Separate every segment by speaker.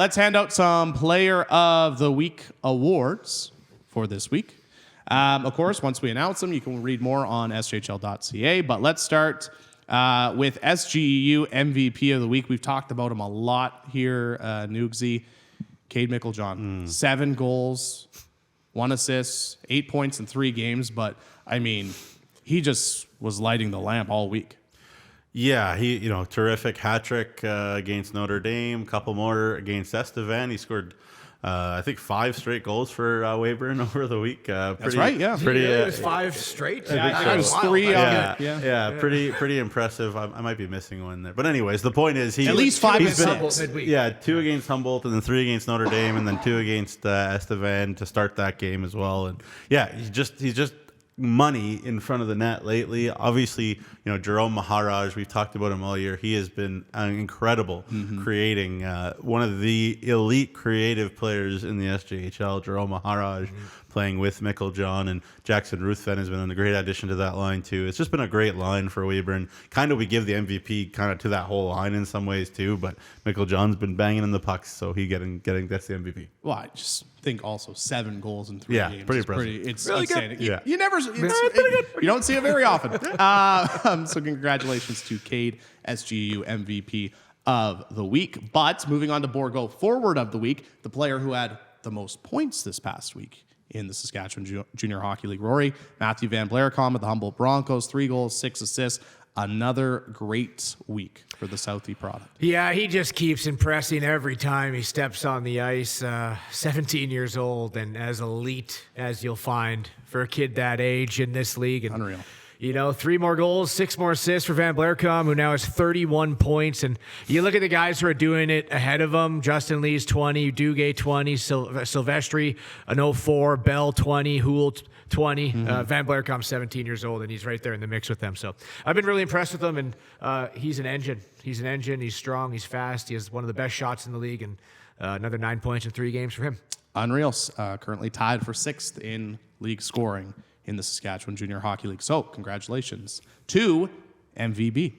Speaker 1: let's hand out some Player of the Week awards for this week. Of course, once we announce them, you can read more on sjhl.ca. But let's start with SGEU MVP of the week. We've talked about him a lot here, Nugsy. Cade Micklejohn, 7 goals, 1 assist, 8 points in 3 games. But, I mean, he just was lighting the lamp all week.
Speaker 2: Yeah, he, terrific hat trick against Notre Dame, couple more against Estevan. He scored, I think, 5 straight goals for Weyburn over the week.
Speaker 1: That's right, yeah.
Speaker 3: It was 5 straight.
Speaker 1: Yeah, I think it was 3.
Speaker 2: Yeah, pretty impressive. I might be missing one there, but anyways, the point is
Speaker 1: at least 5
Speaker 2: he's
Speaker 1: and 6.
Speaker 2: Yeah, 2 against Humboldt, and then 3 against Notre Dame, and then 2 against Estevan to start that game as well. And yeah, he's just money in front of the net lately. Obviously, Jerome Maharaj, we've talked about him all year. He has been incredible creating, one of the elite creative players in the SJHL, Jerome Maharaj, playing with Micklejohn, and Jackson Ruthven has been a great addition to that line too. It's just been a great line for Weyburn. Kind of we give the MVP kind of to that whole line in some ways too, but Micklejohn's been banging in the pucks, so he getting that's the MVP.
Speaker 1: Well, I just think also 7 goals in 3 games.
Speaker 2: Pretty impressive.
Speaker 1: It's
Speaker 3: really
Speaker 1: outstanding.
Speaker 3: good.
Speaker 1: You never, you don't see it very often. So congratulations to Cade, SGU MVP of the week. But moving on to Borgo Forward of the week, the player who had the most points this past week in the Saskatchewan Junior Hockey League, Rory Matthew Van Blaricom of the Humboldt Broncos, 3 goals, 6 assists. Another great week for the Southie product.
Speaker 3: Yeah, he just keeps impressing every time he steps on the ice. 17 years old and as elite as you'll find for a kid that age in this league. And,
Speaker 1: unreal.
Speaker 3: 3 more goals, 6 more assists for Van Blaricom, who now has 31 points. And you look at the guys who are doing it ahead of him. Justin Lee's 20, Duguay 20, Silvestri an 04, Bell 20, Houle 20. Van Blaricom 17 years old, and he's right there in the mix with them. So I've been really impressed with him, and he's an engine. He's strong, he's fast. He has one of the best shots in the league, and another 9 points in 3 games for him.
Speaker 1: Unreal. Currently tied for 6th in league scoring in the Saskatchewan Junior Hockey League. So congratulations to MVB.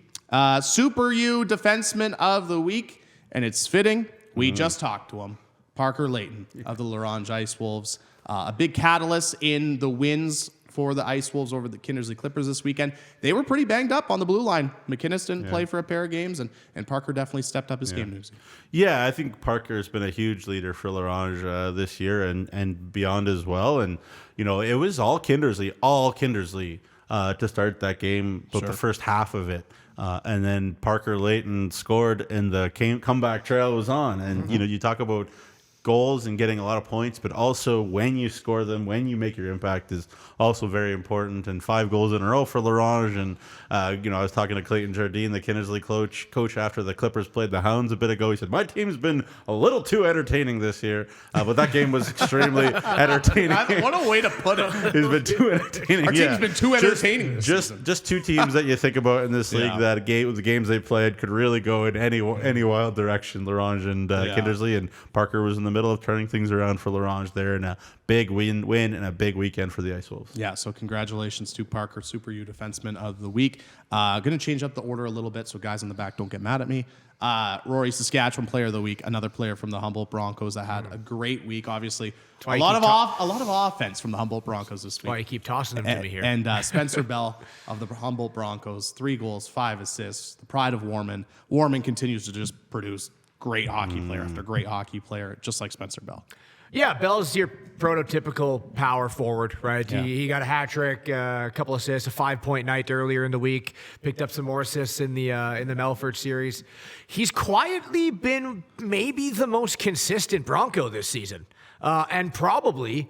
Speaker 1: Super U Defenseman of the Week, and it's fitting. We just talked to him. Parker Layton of the Larange Ice Wolves. A big catalyst in the wins for the Ice Wolves over the Kindersley Clippers this weekend. They were pretty banged up on the blue line. McInnes didn't play for a pair of games, and Parker definitely stepped up his game news.
Speaker 2: Yeah, I think Parker's been a huge leader for Larange this year and beyond as well. And, it was all Kindersley to start that game, but the first half of it. And then Parker Layton scored, and the comeback trail was on. And, you talk about goals and getting a lot of points, but also when you score them, when you make your impact is also very important. And 5 goals in a row for Larange. And, I was talking to Clayton Jardine, the Kindersley coach after the Clippers played the Hounds a bit ago. He said, my team's been a little too entertaining this year, but that game was extremely entertaining.
Speaker 1: What a way to put it.
Speaker 2: It's been too entertaining.
Speaker 1: Our team's been too entertaining this
Speaker 2: season. Just 2 teams that you think about in this league that the games they played could really go in any wild direction, Larange and Kindersley. And Parker was in the middle of turning things around for Larange there, and a big win and a big weekend for the Ice Wolves.
Speaker 1: Yeah, so congratulations to Parker, Super U Defenseman of the Week. Going to change up the order a little bit so guys in the back don't get mad at me. Rory, Saskatchewan Player of the Week, another player from the Humboldt Broncos that had a great week. Obviously, a lot of offense from the Humboldt Broncos this week.
Speaker 3: Why you keep tossing them to me here?
Speaker 1: And Spencer Bell of the Humboldt Broncos, 3 goals, 5 assists. The pride of Warman. Warman continues to just produce great hockey player after great hockey player, just like Spencer Bell.
Speaker 3: Yeah, Bell's your prototypical power forward, right? Yeah. He got a hat trick, a couple assists, a 5-point night earlier in the week. Picked up some more assists in the Melfort series. He's quietly been maybe the most consistent Bronco this season, and probably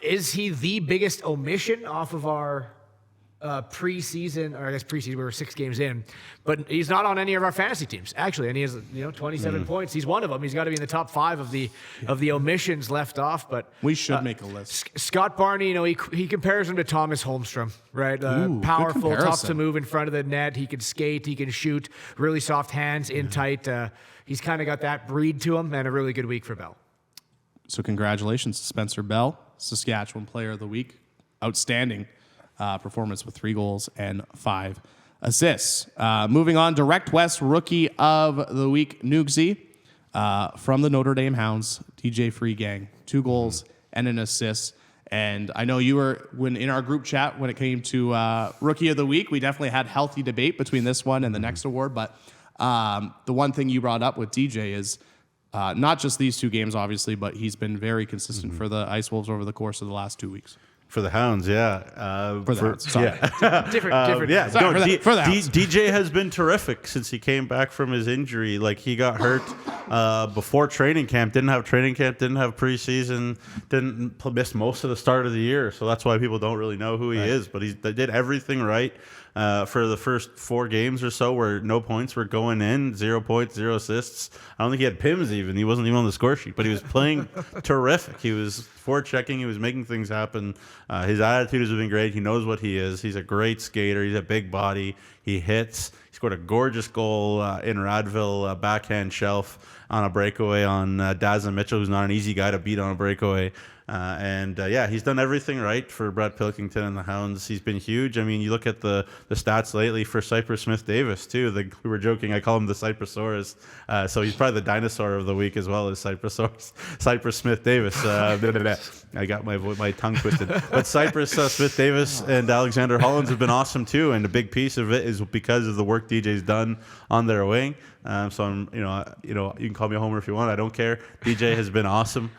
Speaker 3: is he the biggest omission off of our preseason, or I guess preseason, we were 6 games in, but he's not on any of our fantasy teams, actually, and he has 27 points. He's one of them. He's got to be in the top 5 of the omissions left off. But
Speaker 1: we should make a list.
Speaker 3: Scott Barney, he compares him to Thomas Holmstrom, right? Powerful, tough to move in front of the net. He can skate, he can shoot, really soft hands, in tight. He's kind of got that breed to him, and a really good week for Bell.
Speaker 1: So congratulations to Spencer Bell, Saskatchewan Player of the Week. Outstanding performance with 3 goals and 5 assists. Moving on, Direct West Rookie of the Week, Nugsy. from the Notre Dame Hounds, DJ Free Gang, 2 goals and an assist. And I know you were in our group chat when it came to Rookie of the Week. We definitely had healthy debate between this one and the next award. But the one thing you brought up with DJ is not just these 2 games, obviously, but he's been very consistent for the Ice Wolves over the course of the last 2 weeks.
Speaker 2: For the Hounds, yeah.
Speaker 1: For the Hounds, sorry.
Speaker 2: Yeah.
Speaker 3: different.
Speaker 2: Yeah,
Speaker 1: Sorry,
Speaker 2: no,
Speaker 1: for the Hounds.
Speaker 2: DJ has been terrific since he came back from his injury. Like, he got hurt before training camp, didn't have training camp, didn't have preseason, missed most of the start of the year. So that's why people don't really know who he is. But they did everything right for the first 4 games or so, where no points were going in, 0 points, 0 assists. I don't think he had PIMs even. He wasn't even on the score sheet, but he was playing terrific. He was forechecking. He was making things happen. His attitude has been great. He knows what he is. He's a great skater. He's a big body. He hits. He scored a gorgeous goal in Radville, backhand shelf on a breakaway on Dazza Mitchell, who's not an easy guy to beat on a breakaway. Yeah, he's done everything right for Brett Pilkington and the Hounds. He's been huge. I mean, you look at the stats lately for Cypress Smith-Davis, too. We were joking. I call him the Cypressaurus. So he's probably the dinosaur of the week as well as Cypress Smith-Davis. I got my tongue twisted. But Cypress Smith-Davis and Alexander Hollins have been awesome, too. And a big piece of it is because of the work DJ's done on their wing. So I'm, you can call me a homer if you want. I don't care. DJ has been awesome.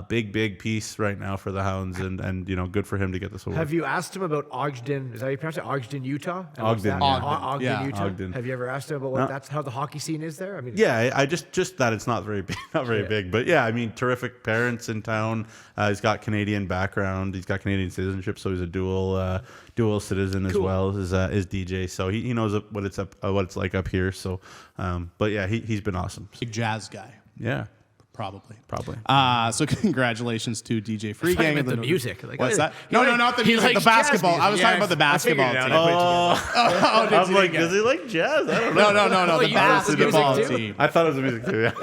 Speaker 2: Big piece right now for the Hounds, and good for him to get this award.
Speaker 3: Have you asked him about Ogden? Is that how you pronounce it? Ogden, Utah?
Speaker 2: Ogden,
Speaker 3: Ogden, Utah.
Speaker 2: Ogden.
Speaker 3: Have you ever asked him about that's how the hockey scene is there? I mean,
Speaker 2: yeah, I just that it's not very big, but yeah, I mean, terrific parents in town. He's got Canadian background. He's got Canadian citizenship, so he's a dual citizen as well as DJ. So he knows what it's like up here. So, but yeah, he's been awesome.
Speaker 1: Big jazz guy.
Speaker 2: Yeah.
Speaker 1: Probably.
Speaker 2: So
Speaker 1: congratulations to DJ Free Gang.
Speaker 3: The music. Like,
Speaker 1: what's that? No, not the music. The basketball. I was talking about the basketball team.
Speaker 2: I was like, does he like jazz? I don't know.
Speaker 1: No. The basketball team.
Speaker 2: I thought it was the music too. Yeah.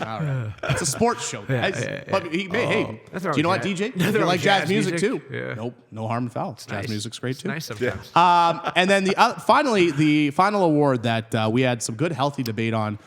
Speaker 1: All right. It's a sports show, guys. But hey, do you know what, DJ? You like jazz music too?
Speaker 3: Yeah.
Speaker 1: Nope. No harm in foul. Jazz music's great too.
Speaker 3: Nice sometimes.
Speaker 1: And then the final award that we had some good healthy debate on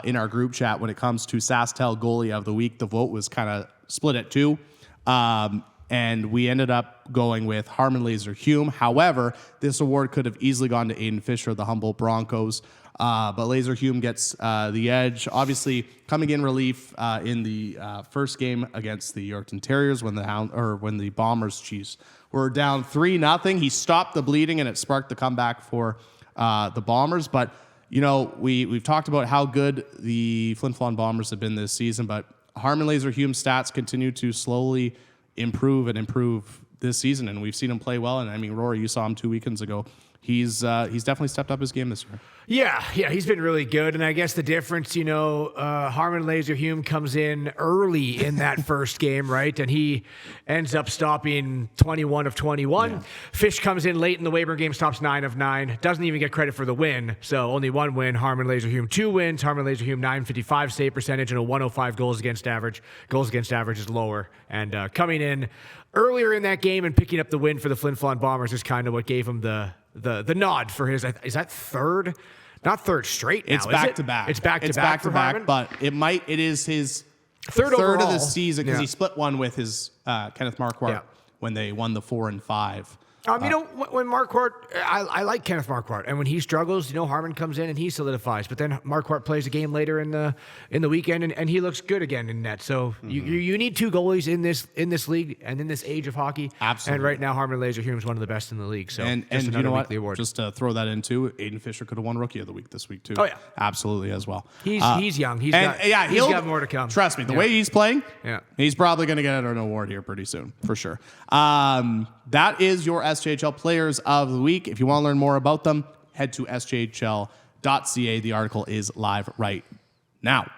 Speaker 1: in our group chat when it comes to SaskTel Goalie of the Week. The vote was kind of split at 2. And we ended up going with Harmon Laser-Hume. However, this award could have easily gone to Aiden Fisher, the Humboldt Broncos. But Laser-Hume gets the edge. Obviously, coming in relief in the first game against the Yorkton Terriers when the Bombers Chiefs were down 3-0. He stopped the bleeding and it sparked the comeback for the Bombers. But we've talked about how good the Flin Flon Bombers have been this season, but Harmon Laser-Hume's stats continue to slowly improve this season, and we've seen him play well. And I mean, Rory, you saw him 2 weekends ago. He's definitely stepped up his game this year.
Speaker 3: Yeah, he's been really good. And I guess the difference, Harmon Laser-Hume comes in early in that first game, right? And he ends up stopping 21 of 21. Yeah. Fish comes in late in the Weyburn game, stops 9 of 9. Doesn't even get credit for the win. So only 1 win. Harmon Laser-Hume 2 wins. Harmon Laser-Hume 955 save percentage and a 105 goals against average. Goals against average is lower. And coming in earlier in that game and picking up the win for the Flin Flon Bombers is kind of what gave him the nod for his. Is that third? Not third straight now,
Speaker 1: it's back to back.
Speaker 3: It's back to back,
Speaker 1: but it is his
Speaker 3: third
Speaker 1: of the season because he split one with his Kenneth Marquardt when they won the 4 and 5.
Speaker 3: When Marquardt, I like Kenneth Marquardt, and when he struggles, Harmon comes in and he solidifies. But then Marquardt plays a game later in the weekend, and he looks good again in net. So you need 2 goalies in this league and in this age of hockey.
Speaker 1: Absolutely.
Speaker 3: And right now, Harmon Laser-Hume is one of the best in the league. So
Speaker 1: and you know what? Just to throw that in too, Aiden Fisher could have won Rookie of the Week this week too.
Speaker 3: Oh yeah,
Speaker 1: absolutely as well.
Speaker 3: He's young. He's got more to come.
Speaker 1: Trust me, the way he's playing, he's probably going to get an award here pretty soon for sure. That is your SJHL Players of the Week. If you want to learn more about them, head to sjhl.ca. The article is live right now.